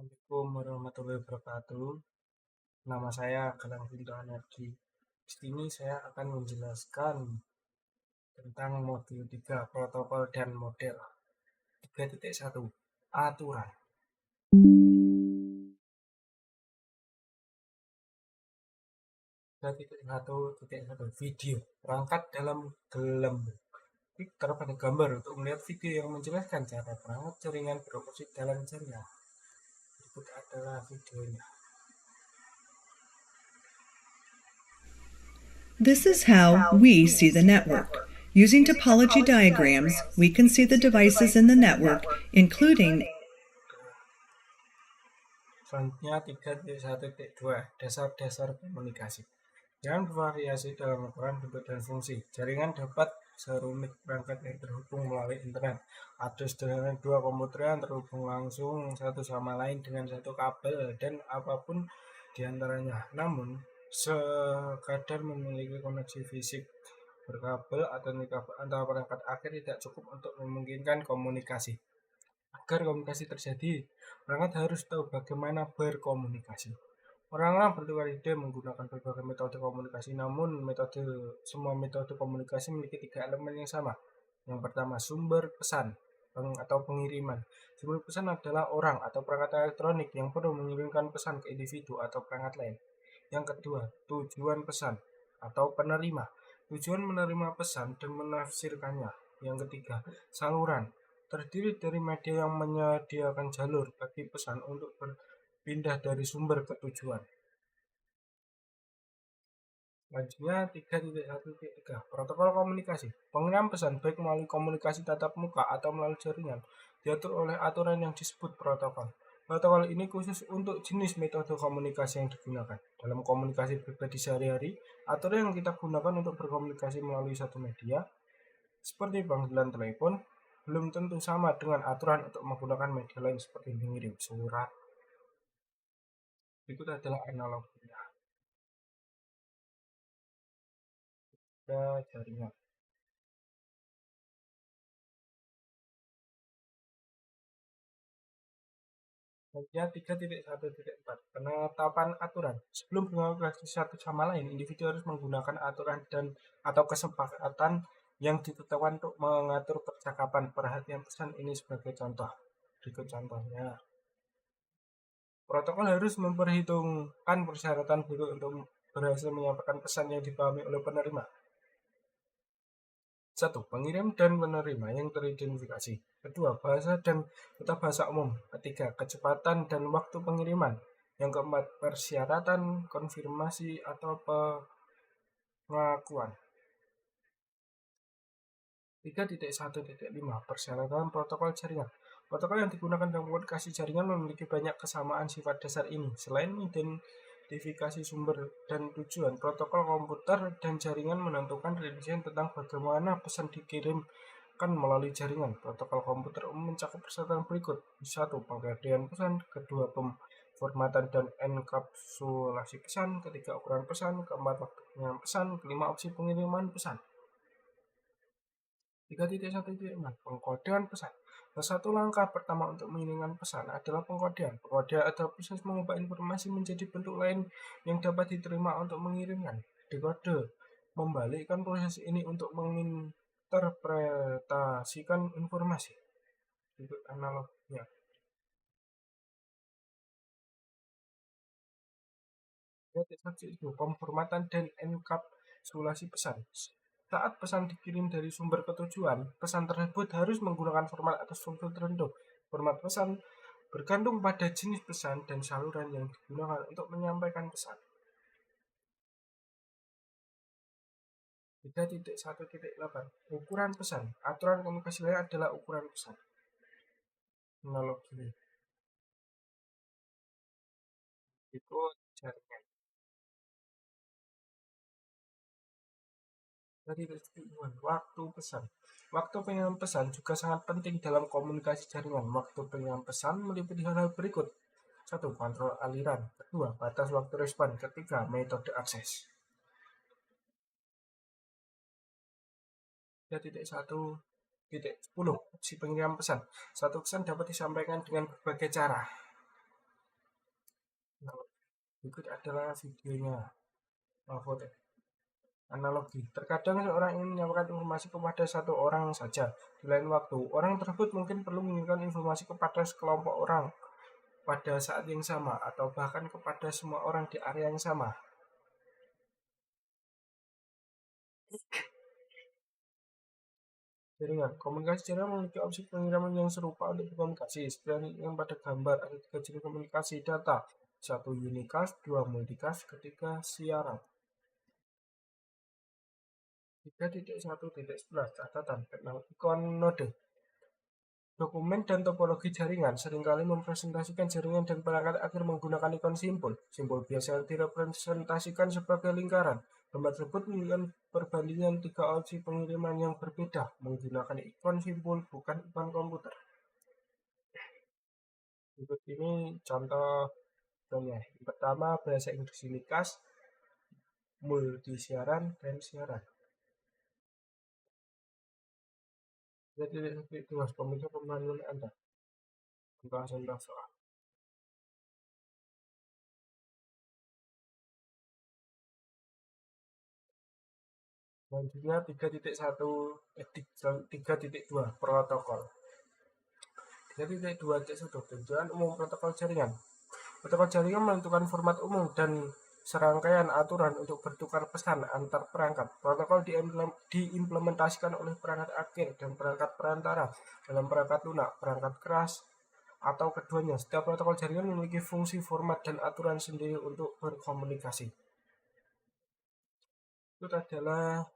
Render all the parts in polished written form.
Assalamualaikum warahmatullahi wabarakatuh. Nama saya Galang Pinto Energi. Di sini saya akan menjelaskan tentang modul 3 protokol dan model 3.1 aturan. 3.1.1 video perangkat dalam gelembung. Klik pada gambar untuk melihat video yang menjelaskan cara perangkat jaringan beroperasi dalam jaringan. Berikut adalah videonya. This is how we see the network. Using topology diagrams, we can see the devices in the network, including Selanjutnya 3.1.2 dasar-dasar komunikasi. Jaringan bervariasi dalam ukuran, bentuk, dan fungsi. Jaringan dapat serumit perangkat yang terhubung melalui internet. Ada sederhana dua komputer yang terhubung langsung satu sama lain dengan satu kabel dan apapun diantaranya. Namun, sekadar memiliki koneksi fisik berkabel atau antara perangkat akhir tidak cukup untuk memungkinkan komunikasi. Agar komunikasi terjadi, perangkat harus tahu bagaimana berkomunikasi. Orang-orang bertukar ide menggunakan berbagai metode komunikasi, namun semua metode komunikasi memiliki tiga elemen yang sama. Yang pertama, sumber pesan atau pengiriman. Sumber pesan adalah orang atau perangkat elektronik yang perlu mengirimkan pesan ke individu atau perangkat lain. Yang kedua, tujuan pesan atau penerima. Tujuan menerima pesan dan menafsirkannya. Yang ketiga, saluran. Terdiri dari media yang menyediakan jalur bagi pesan untuk berpindah dari sumber ke tujuan. Selanjutnya 3.1.3 protokol komunikasi. Pengiriman pesan baik melalui komunikasi tatap muka atau melalui jaringan diatur oleh aturan yang disebut protokol. Protokol ini khusus untuk jenis metode komunikasi yang digunakan. Dalam komunikasi pribadi sehari-hari, aturan yang kita gunakan untuk berkomunikasi melalui satu media, seperti panggilan telepon, belum tentu sama dengan aturan untuk menggunakan media lain seperti mengirim surat. Berikut adalah analoginya. Jaringan. Selanjutnya 3.1.4 penetapan aturan. Sebelum berkomunikasi satu sama lain, individu harus menggunakan aturan dan atau kesepakatan yang ditetapkan untuk mengatur percakapan. Perhatian pesan ini sebagai contoh. Berikut contohnya. Protokol harus memperhitungkan persyaratan berikut untuk berhasil menyampaikan pesan yang dipahami oleh penerima. 1. Pengirim dan penerima yang teridentifikasi. Kedua, bahasa dan tata bahasa umum. Ketiga, kecepatan dan waktu pengiriman. Yang keempat, persyaratan konfirmasi atau pengakuan. 3.1.5 Persyaratan protokol jaringan. Protokol yang digunakan dalam komunikasi jaringan memiliki banyak kesamaan sifat dasar ini. Selain identifikasi sumber dan tujuan, protokol komputer dan jaringan menentukan rincian tentang bagaimana pesan dikirimkan melalui jaringan. Protokol komputer umum mencakup persyaratan berikut. 1. Penggadean pesan. Kedua, pemformatan dan enkapsulasi pesan. Ketiga, ukuran pesan. Keempat, waktu pengiriman pesan. Kelima, opsi pengiriman pesan. 3.1.6 Pengkodean pesan. Salah satu langkah pertama untuk mengirimkan pesan adalah pengkodean. Pengkodean adalah proses mengubah informasi menjadi bentuk lain yang dapat diterima untuk mengirimkan. Dekode membalikkan proses ini untuk menginterpretasikan informasi. Berikut analoginya. Pemformatan dan enkapsulasi pesan. Saat pesan dikirim dari sumber ke tujuan, pesan tersebut harus menggunakan format atau struktur tertentu. Format pesan bergantung pada jenis pesan dan saluran yang digunakan untuk menyampaikan pesan. 3.1.8 Ukuran pesan. Aturan komunikasi lain adalah ukuran pesan. Analogi. Berikut jaringan. Waktu pesan. Waktu pengiriman pesan juga sangat penting dalam komunikasi jaringan. Waktu pengiriman pesan meliputi hal-hal berikut. 1. Kontrol aliran. Kedua, batas waktu respon. Ketiga, metode akses. 3.1.10 Opsi pengiriman pesan. Satu pesan dapat disampaikan dengan berbagai cara. Berikut adalah videonya. Foto analogi. Terkadang seorang ingin menyampaikan informasi kepada satu orang saja. Di lain waktu, orang tersebut mungkin perlu mengirimkan informasi kepada sekelompok orang pada saat yang sama atau bahkan kepada semua orang di area yang sama. Jaringan. Komunikasi jaringan memiliki opsi pengiriman yang serupa untuk berkomunikasi. Seperti yang pada gambar, ada 3 jenis komunikasi data. 1 unicast, 2 multicast, ketiga siaran. 3.1.11 catatan tentang ikon node. Dokumen dan topologi jaringan seringkali mempresentasikan jaringan dan perangkat akhir menggunakan ikon simbol. Simbol biasa direpresentasikan sebagai lingkaran. Gambar tersebut menunjukkan perbandingan 3 opsi pengiriman yang berbeda menggunakan ikon simbol bukan ikon komputer. Berikut ini contohnya. Yang pertama bahasa Inggris unicast, multi siaran, dan siaran. Jadi itu mas pemirsa pemahaman Anda. Pembahasan soal. Selanjutnya 3.2 protokol. 3.2.1 tujuan umum protokol jaringan. Protokol jaringan menentukan format umum dan serangkaian aturan untuk bertukar pesan antar perangkat. Protokol diimplementasikan oleh perangkat akhir dan perangkat perantara dalam perangkat lunak, perangkat keras, atau keduanya. Setiap protokol jaringan memiliki fungsi, format, dan aturan sendiri untuk berkomunikasi. Itu adalah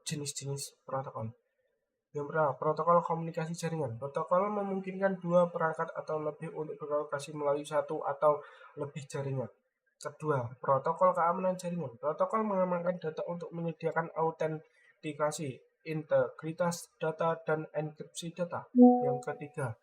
jenis-jenis protokol. Yang pertama, protokol komunikasi jaringan. Protokol memungkinkan 2 perangkat atau lebih untuk berkomunikasi melalui 1 atau lebih jaringan. Kedua, protokol keamanan jaringan. Protokol mengamankan data untuk menyediakan autentikasi, integritas data, dan enkripsi data. Yang ketiga,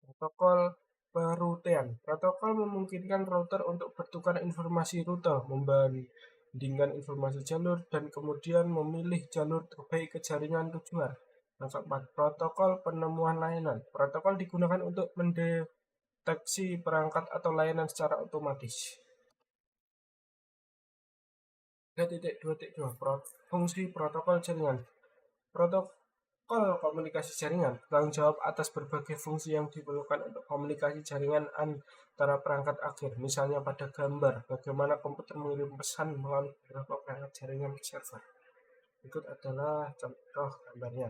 protokol perutean. Protokol memungkinkan router untuk bertukar informasi rute, membandingkan informasi jalur, dan kemudian memilih jalur terbaik ke jaringan tujuan. Yang keempat, protokol penemuan layanan. Protokol digunakan untuk mendeteksi perangkat atau layanan secara otomatis. 3.2.2 Fungsi protokol jaringan. Protokol komunikasi jaringan bertanggung jawab atas berbagai fungsi yang diperlukan untuk komunikasi jaringan antara perangkat akhir. Misalnya pada gambar, bagaimana komputer mengirim pesan melalui beberapa perangkat jaringan ke server. Berikut adalah contoh gambarnya.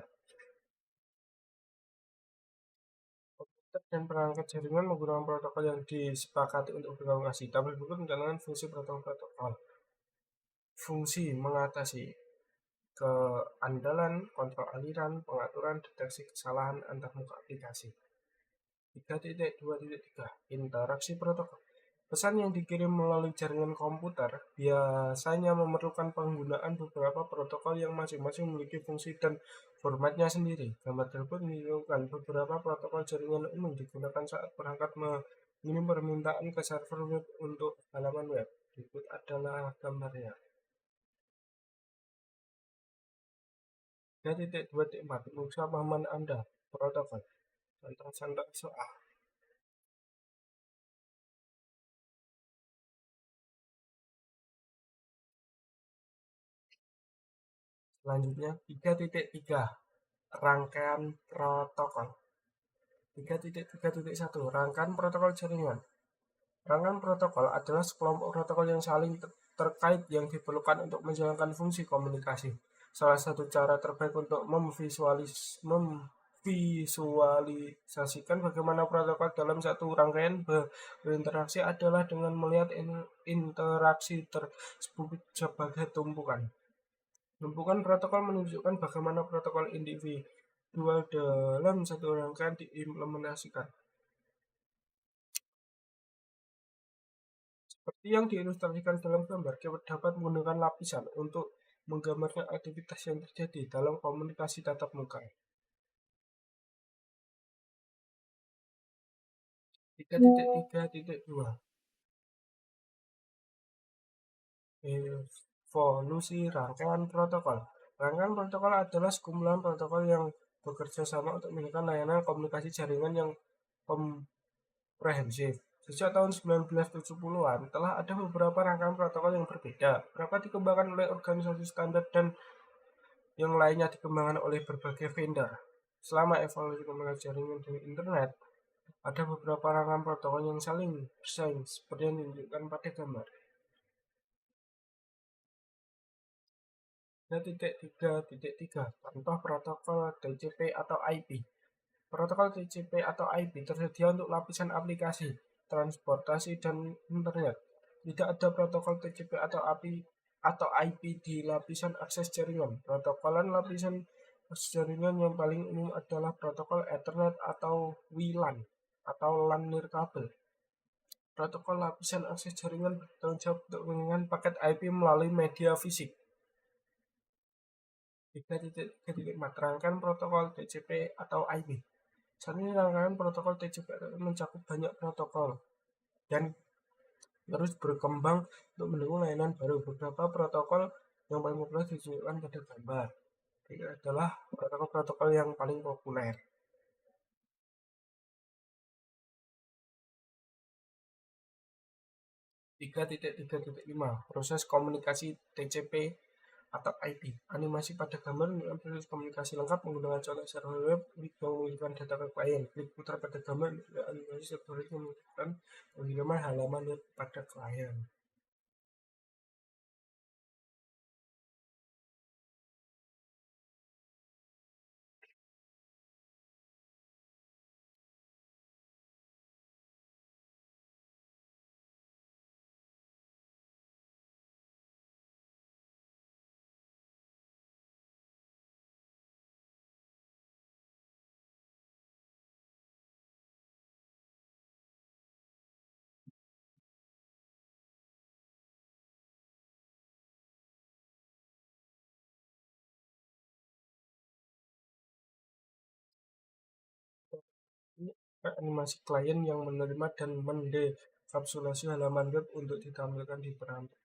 Komputer dan perangkat jaringan menggunakan protokol yang disepakati untuk berkomunikasi. Tabel berikut menjalankan fungsi protokol. Fungsi mengatasi keandalan, kontrol aliran, pengaturan, deteksi kesalahan antar muka aplikasi. 3.2.3 Interaksi protokol. Pesan yang dikirim melalui jaringan komputer biasanya memerlukan penggunaan beberapa protokol yang masing-masing memiliki fungsi dan formatnya sendiri. Gambar tersebut menunjukkan beberapa protokol jaringan umum digunakan saat perangkat mengirim permintaan ke server web untuk halaman web. Berikut adalah gambarnya. 3.2.4 Mengusaha pemahaman Anda. Protokol. Contoh-contoh soal. Selanjutnya 3.3 Rangkaian protokol. 3.3.1 Rangkaian protokol jaringan. Rangkaian protokol adalah sekelompok protokol yang saling terkait yang diperlukan untuk menjalankan fungsi komunikasi. Salah satu cara terbaik untuk memvisualisasikan bagaimana protokol dalam satu rangkaian berinteraksi adalah dengan melihat interaksi tersebut sebagai tumpukan. Tumpukan protokol menunjukkan bagaimana protokol individual dalam satu rangkaian diimplementasikan. Seperti yang diilustrasikan dalam gambar, kita dapat menggunakan lapisan untuk menggambarkan aktivitas yang terjadi dalam komunikasi tatap muka. 3.3.2 Evolusi rangkaian protokol. Rangkaian protokol adalah sekumpulan protokol yang bekerja sama untuk menjalankan layanan komunikasi jaringan yang komprehensif. Sejak tahun 1970-an telah ada beberapa rangkaian protokol yang berbeda. Beberapa dikembangkan oleh organisasi standar dan yang lainnya dikembangkan oleh berbagai vendor. Selama evolusi komunikasi jaringan dan internet, ada beberapa rangkaian protokol yang saling bersaing seperti yang ditunjukkan pada gambar. 3.3.3 Contoh protokol TCP atau IP. Protokol TCP atau IP tersedia untuk lapisan aplikasi, transportasi, dan internet. Tidak ada protokol TCP atau IP di lapisan akses jaringan. Protokolan lapisan akses jaringan yang paling umum adalah protokol Ethernet atau WLAN atau LAN nirkabel. Protokol lapisan akses jaringan bertanggung jawab untuk mengirimkan paket IP melalui media fisik. 3.3.4 Rangkaian protokol TCP atau IP. Saat ini rangkaian protokol TCP mencakup banyak protokol dan terus berkembang untuk mendukung layanan baru. Beberapa protokol yang paling populer ditunjukkan pada gambar. Ini adalah protokol-protokol yang paling populer. 3.3.5 Proses komunikasi TCP atau IP. Animasi pada gambar menunjukkan proses komunikasi lengkap menggunakan contoh server web yang mengirimkan data ke klien. Klik putar pada gambar menunjukkan animasi server yang menunjukkan pengiriman halaman web pada klien. Ini animasi klien yang menerima dan mendekapsulasi halaman web untuk ditampilkan di perangkat.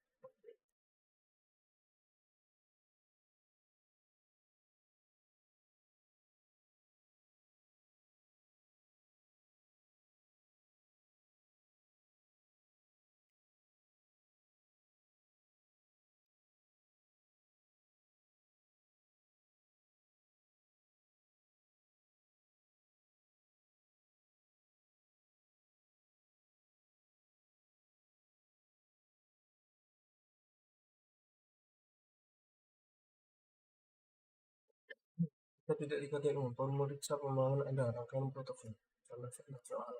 Kita tidak dikatakan pemeriksa pembangunan Anda rangkaian protokol. Contoh soal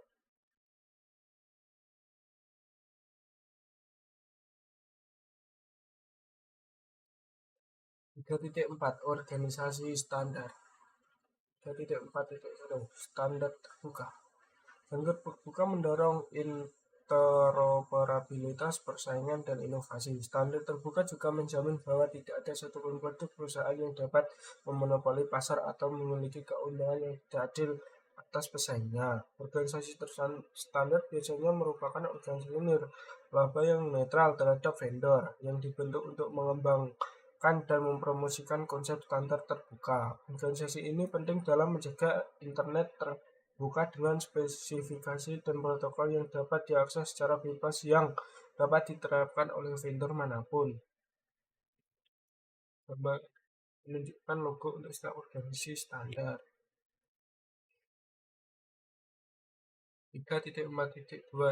3.4 Organisasi standar. 3.4.1 Standar terbuka. Standar terbuka mendorong interoperabilitas, persaingan, dan inovasi. Standar terbuka juga menjamin bahwa tidak ada satupun produk perusahaan yang dapat memonopoli pasar atau memiliki keuntungan yang tidak adil atas pesaingnya. Organisasi standar biasanya merupakan organisasi nirlaba yang netral terhadap vendor yang dibentuk untuk mengembangkan dan mempromosikan konsep standar terbuka. Organisasi ini penting dalam menjaga internet terbuka dengan spesifikasi dan protokol yang dapat diakses secara bebas yang dapat diterapkan oleh vendor manapun. Gambar menunjukkan logo untuk setiap organisasi standar. 3.4.2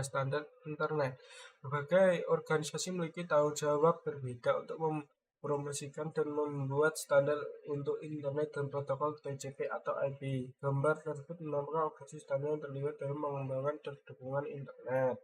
Standar internet. Berbagai organisasi memiliki tanggung jawab berbeda untuk mempromosikan dan membuat standar untuk internet dan protokol TCP atau IP. Gambar tersebut menampilkan organisasi standar yang terlibat dalam mengembangkan dan dukungan internet.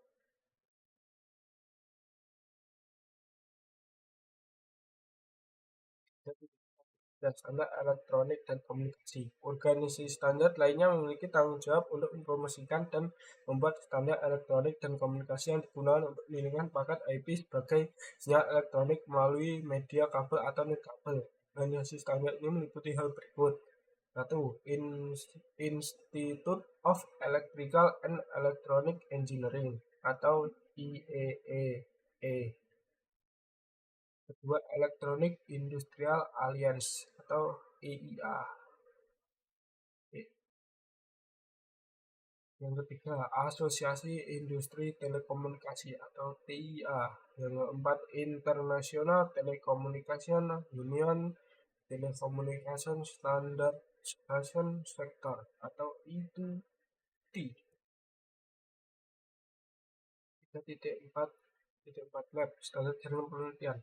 Dan standar elektronik dan komunikasi. Organisasi standar lainnya memiliki tanggung jawab untuk mempromosikan dan membuat standar elektronik dan komunikasi yang digunakan untuk mengirimkan paket IP sebagai sinyal elektronik melalui media kabel atau nirkabel. Organisasi standar ini meliputi hal berikut. 1. Institute of Electrical and Electronic Engineering atau IEEE. Kedua, Electronic Industrial Alliance atau EIA. Yang ketiga, Asosiasi Industri Telekomunikasi atau TIA. Yang keempat, International Telecommunication Union Telecommunication Standardization Sector atau I2T. 3.4.4 Lab, standar jaringan penelitian.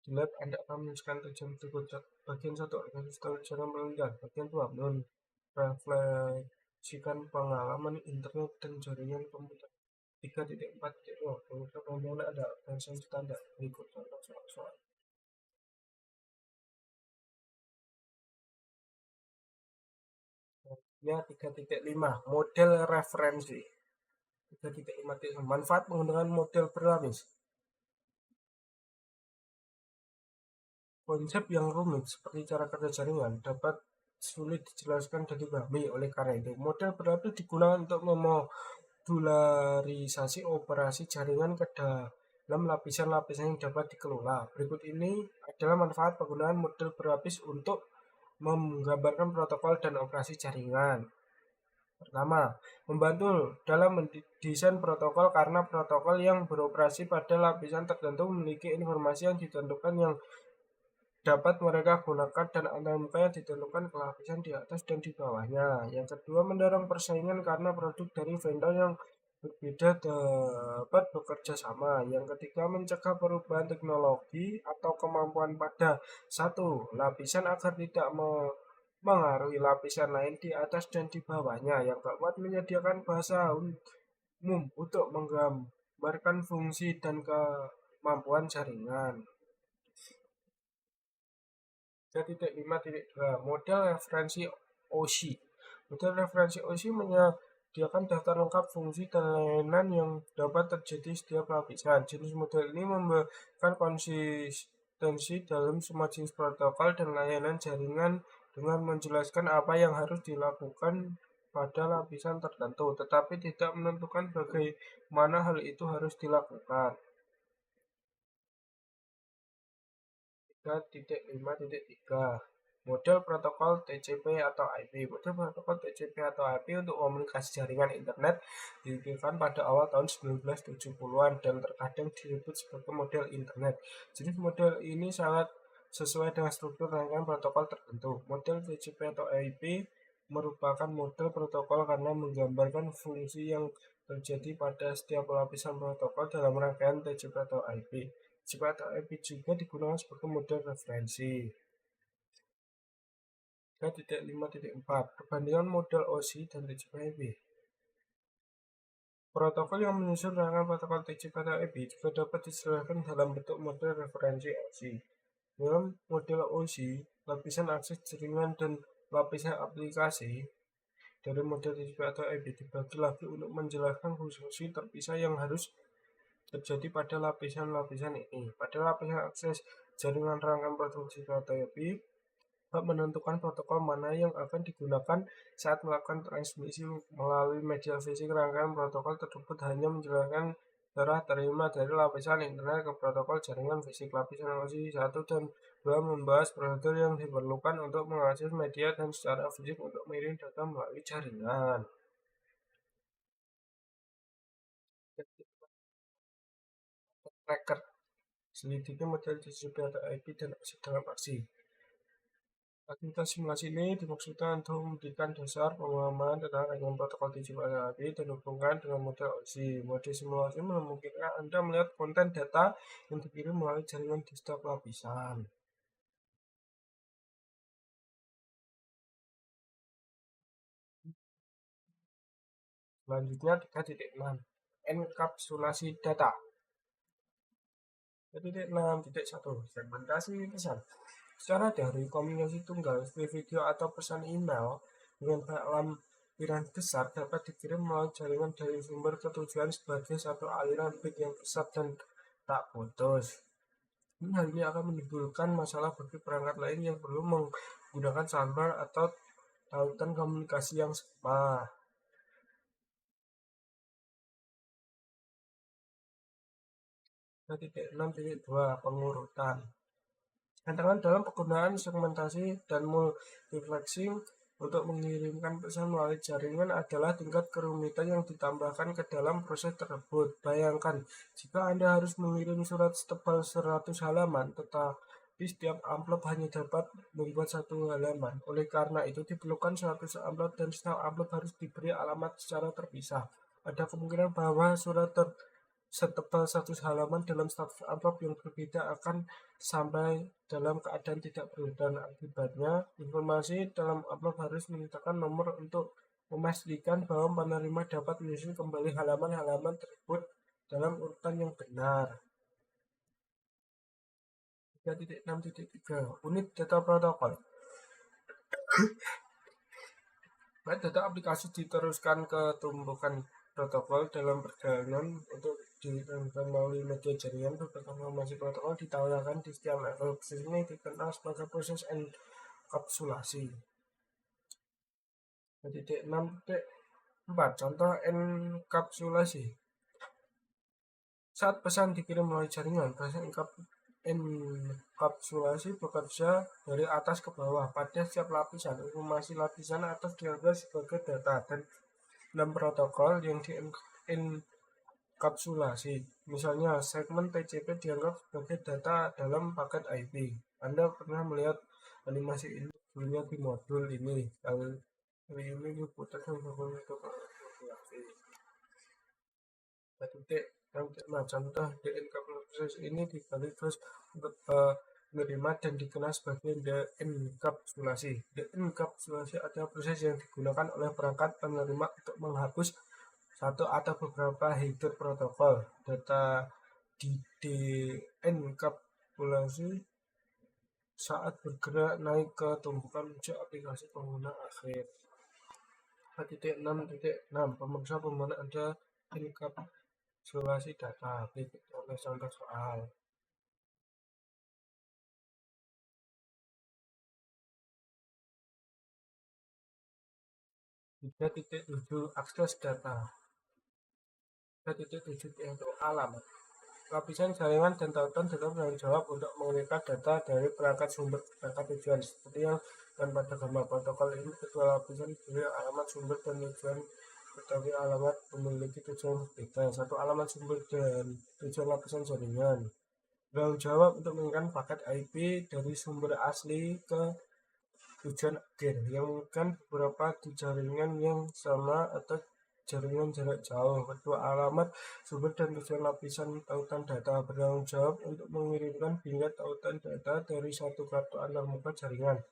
Di lab, Anda akan menuliskan tujuan berikut. Bagian 1, organisasi standar jaringan penelitian. Bagian 2, merefleksikan pengalaman internet dan jaringan komputer. 3.4.0 Pengusaha pembangunan ada organisasi standar. Berikut contoh soal-soal. Ya, 3.5 model referensi. 3.5 manfaat menggunakan model berlapis. Konsep yang rumit seperti cara kerja jaringan dapat sulit dijelaskan dan dipahami. Oleh karena itu, model berlapis digunakan untuk memodularisasi operasi jaringan ke dalam lapisan-lapisan yang dapat dikelola. Berikut ini adalah manfaat penggunaan model berlapis untuk menggambarkan protokol dan operasi jaringan. Pertama, membantu dalam mendesain protokol karena protokol yang beroperasi pada lapisan tertentu memiliki informasi yang ditentukan yang dapat mereka gunakan dan antarmuka yang ditentukan ke lapisan di atas dan di bawahnya. Yang kedua, mendorong persaingan karena produk dari vendor yang berbeda dapat bekerja sama. Yang ketiga, mencegah perubahan teknologi atau kemampuan pada satu lapisan agar tidak mengaruhi lapisan lain di atas dan di bawahnya. Yang keempat, menyediakan bahasa umum untuk menggambarkan fungsi dan kemampuan jaringan. 3.5.2 Model referensi OC. Model referensi OC menyediakan daftar lengkap fungsi dan layanan yang dapat terjadi setiap lapisan. Jenis model ini memberikan konsistensi dalam semua jenis protokol dan layanan jaringan dengan menjelaskan apa yang harus dilakukan pada lapisan tertentu, tetapi tidak menentukan bagaimana hal itu harus dilakukan. 3.5.3 Model protokol TCP atau IP. Model protokol TCP atau IP untuk komunikasi jaringan internet didirikan pada awal tahun 1970-an dan terkadang disebut sebagai model internet. Jenis model ini sangat sesuai dengan struktur rangkaian protokol tertentu. Model TCP atau IP merupakan model protokol karena menggambarkan fungsi yang terjadi pada setiap lapisan protokol dalam rangkaian TCP atau IP. TCP atau IP juga digunakan sebagai model referensi. 3.5.4 Perbandingan model OC dan TCP/IP. Protokol yang menyusun rangkaian protokol TCP atau IP juga dapat dijelaskan dalam bentuk model referensi OC. Dalam model OC, lapisan akses jaringan dan lapisan aplikasi dari model TCP atau IP dibagi lagi untuk menjelaskan fungsi terpisah yang harus terjadi pada lapisan-lapisan ini. Pada lapisan akses jaringan rangkaian protokol TCP atau IP menentukan protokol mana yang akan digunakan saat melakukan transmisi melalui media fisik. Rangkaian protokol tersebut hanya menjelaskan cara terima dari lapisan internet ke protokol jaringan fisik. Lapisan OC 1 dan 2 membahas prosedur yang diperlukan untuk mengakses media dan secara fisik untuk mengirim data melalui jaringan. Tracker. Selidiki model TCP atau IP dan OC dalam aksi. Aktivitas simulasi ini dimaksudkan untuk memberikan dasar pemahaman tentang rangkaian protokol TCP atau IP dan hubungan dengan model OC. Model simulasi memungkinkan Anda melihat konten data yang dikirim melalui jaringan di setiap lapisan. Selanjutnya 3.6 Enkapsulasi data. 3.6.1 Segmentasi pesan. Secara daring, komunikasi tunggal, video atau pesan email dengan lampiran besar dapat dikirim melalui jaringan dari sumber ke tujuan sebagai satu aliran bit yang besar dan tak putus. Hal ini akan menimbulkan masalah bagi perangkat lain yang perlu menggunakan sumber atau tautan komunikasi yang sama. 3.6.2 Pengurutan. Tantangan dalam penggunaan segmentasi dan multiplexing untuk mengirimkan pesan melalui jaringan adalah tingkat kerumitan yang ditambahkan ke dalam proses tersebut. Bayangkan, jika Anda harus mengirim surat setebal 100 halaman, tetapi setiap amplop hanya dapat membuat 1 halaman. Oleh karena itu, diperlukan 100 amplop dan setiap amplop harus diberi alamat secara terpisah. Ada kemungkinan bahwa surat setebal 100 halaman dalam status amplop yang berbeda akan sampai dalam keadaan tidak berdan. Akibatnya, informasi dalam amplop harus menyertakan nomor untuk memastikan bahwa penerima dapat menyusun kembali halaman-halaman tersebut dalam urutan yang benar. 3.6.3 Unit data protokol. Data aplikasi diteruskan ke tumpukan protokol dalam perjalanan untuk dikirimkan melalui media jaringan. Beberapa informasi protokol ditawarkan di setiap level. Proses ini dikenal sebagai proses enkapsulasi. 6.4 Contoh enkapsulasi. Saat pesan dikirim melalui jaringan, proses enkapsulasi bekerja dari atas ke bawah pada setiap lapisan. Informasi lapisan atas dianggap sebagai data dan dalam protokol yang enkapsulasi. Misalnya, segmen TCP dianggap sebagai data dalam paket IP. Anda pernah melihat animasi ini sebelumnya di modul ini. Kali ini diputar sebagai enkapsulasi. Nah, contoh enkapsulasi ini dibalik terus untuk menerima dan dikenal sebagai enkapsulasi. Enkapsulasi adalah proses yang digunakan oleh perangkat penerima untuk menghapus satu atau beberapa header protokol. Data di enkapsulasi saat bergerak naik ke tumpukan menuju aplikasi pengguna akhir. 4.6.6 Pemirsa penggunaan ada enkapsulasi data. Berikut contoh soal. (3.7) Akses data. 3.7 untuk alamat. Lapisan jaringan dan tautan tetap bertanggung jawab untuk mengirimkan data dari perangkat sumber ke perangkat tujuan. Seperti yang dan pada gambar protokol ini, kedua lapisan diberi alamat sumber dan tujuan, tetapi alamat memiliki tujuan berbeda. Satu alamat sumber dan tujuan lapisan jaringan. Bertanggung jawab untuk mengirimkan paket IP dari sumber asli ke tujuan akhir, yang memungkinkan beberapa di jaringan yang sama atau jaringan jarak jauh. Kedua alamat sumber dan tujuan lapisan tautan data bertanggung jawab untuk mengirimkan bingkai tautan data dari satu kartu antarmuka jaringan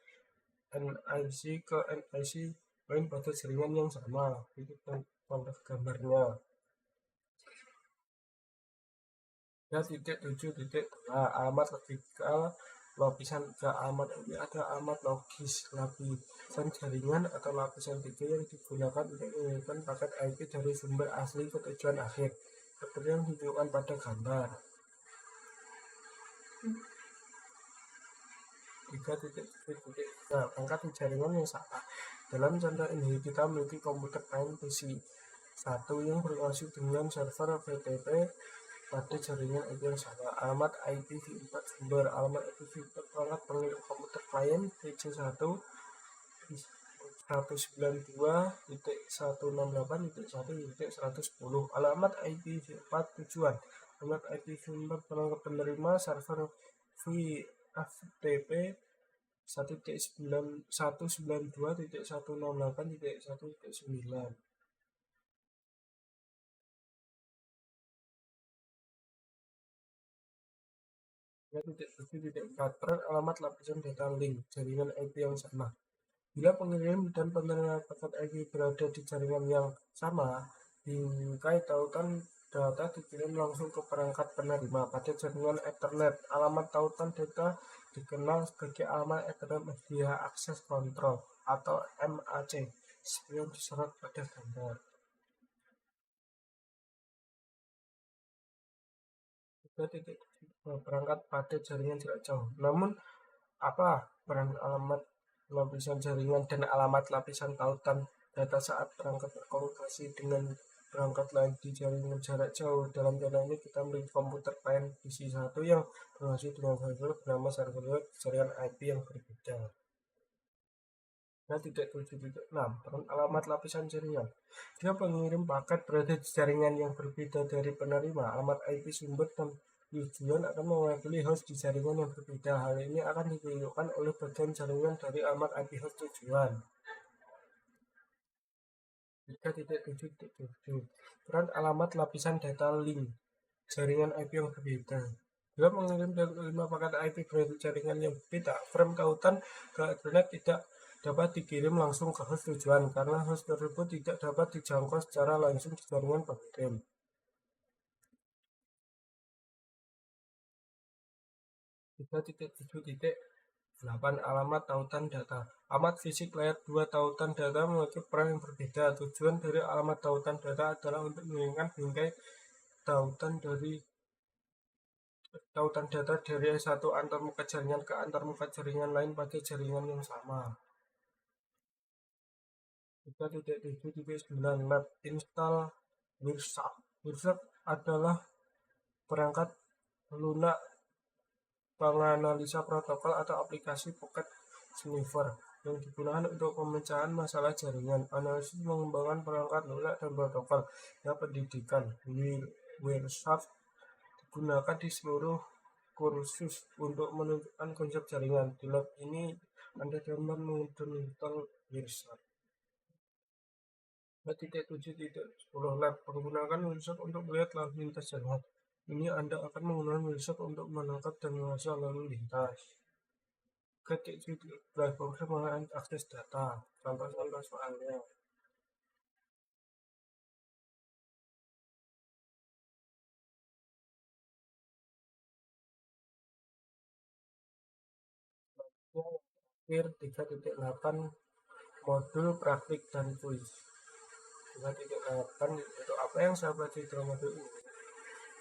NIC ke NIC lain pada jaringan yang sama. Itu contoh gambarnya. 3.7.2 Alamat logikal lapisan 3 alamat ini ada alamat logis lapisan jaringan atau lapisan 3 yang digunakan untuk mengirimkan paket IP dari sumber asli ke tujuan akhir, seperti yang ditunjukkan pada gambar. 3.7.3 Perangkat di jaringan yang salah. Dalam contoh ini kita memiliki komputer lain PC 1 yang berkoneksi dengan server FTP pada jaringan IP yang sama. Alamat IPv4 sumber. Alamat IPv4 perangkat pengirim komputer klien PC1 192.168.1.110. Alamat IPv4 tujuan. Alamat IPv4 perangkat penerima server FTP 192.168.1.9. 3.7.4 Peran alamat lapisan data link jaringan IP yang sama. Bila pengirim dan penerima paket IP berada di jaringan yang sama, bingkai tautan data dikirim langsung ke perangkat penerima pada jaringan Ethernet. Alamat tautan data dikenal sebagai alamat Ethernet Media Access Control atau MAC, seperti yang disorot pada gambar. 3.2 Perangkat pada jaringan jarak jauh. Namun, apa peran alamat lapisan jaringan dan alamat lapisan tautan data saat perangkat berkomunikasi dengan perangkat lain di jaringan jarak jauh? Dalam contoh ini kita memiliki komputer klien PC1 yang berkoneksi dengan server bernama server jaringan IP yang berbeda. 3.7.6 Peran alamat lapisan jaringan. Jika pengirim paket berada di jaringan yang berbeda dari penerima, alamat IP sumber dan tujuan akan mewakili host di jaringan yang berbeda. Hal ini akan ditunjukkan oleh bagian jaringan dari alamat IP host tujuan. 3.7.7 Peran alamat lapisan data link jaringan IP yang berbeda. Bila mengirim dan menerima paket IP berada di jaringan yang berbeda, frame tautan ke Ethernet tidak dapat dikirim langsung ke host tujuan karena host tersebut tidak dapat dijangkau secara langsung di jaringan pengirim. 3.7.8 Alamat tautan data. Alamat fisik layer 2 tautan data memiliki peran yang berbeda. Tujuan dari alamat tautan data adalah untuk mengirimkan bingkai tautan data dari satu antarmuka jaringan ke antarmuka jaringan lain pada jaringan yang sama. 3.7.9 Lab install Wireshark. Wireshark adalah perangkat lunak penganalisa protokol atau aplikasi Pocket Sniffer yang digunakan untuk pemecahan masalah jaringan, analisis, mengembangkan perangkat lunak dan protokol. Pendidikan Wireshark digunakan di seluruh kursus untuk menunjukkan konsep jaringan. Di lab ini Anda dapat menginstall Wireshark. 3.7.10 Lab menggunakan Wireshark untuk melihat lalu lintas jaringan. Ini Anda akan menggunakan Wireshark untuk menangkap dan menguasai lalu lintas. 3.7 Program akses data. Contoh-contoh soalnya. Akhir 3.8 Modul praktik dan kuis. 3.8 itu apa yang saya pelajari dalam modul ini?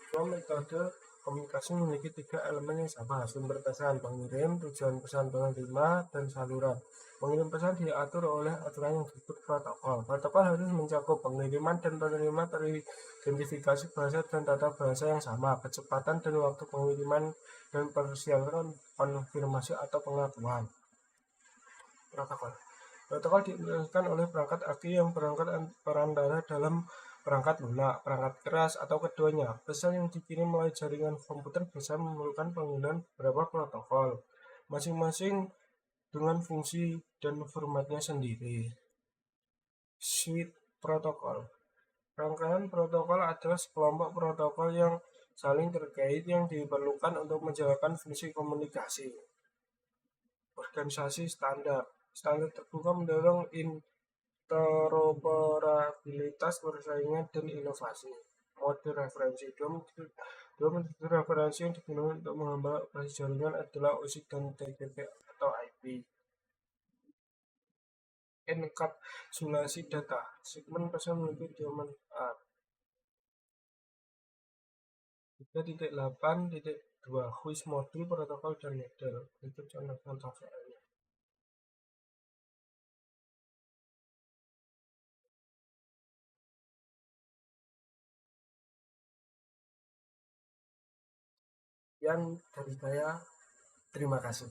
Semua metode komunikasi memiliki 3 elemen yang sama: sumber pesan, pengirim, tujuan pesan, penerima, dan saluran. Pengirim pesan diatur oleh aturan yang disebut protokol. Protokol harus mencakup pengiriman dan penerima teridentifikasi bahasa dan tata bahasa yang sama, kecepatan dan waktu pengiriman, dan persiapan konfirmasi atau pengakuan. Protokol diintegrasikan oleh perangkat AKI yang berangkat perantara dalam perangkat lunak, perangkat keras, atau keduanya. Pesan yang dikirim melalui jaringan komputer bisa memerlukan penggunaan beberapa protokol, masing-masing dengan fungsi dan formatnya sendiri. Suite protokol. Rangkaian protokol adalah sekelompok protokol yang saling terkait yang diperlukan untuk menjalankan fungsi komunikasi. Organisasi standar. Standar terbuka mendorong interoperabilitas, persaingan, dan inovasi. Mode referensi. Dua metode referensi yang digunakan untuk mengembangkan operasi jaringan adalah OSI dan TCP atau IP. Enkapsulasi data. Segmen pesan memiliki dua manfaat. 3.8.2 Kuis modul, protokol, dan model. Itu contoh-contoh soalnya. Yang dari saya, terima kasih.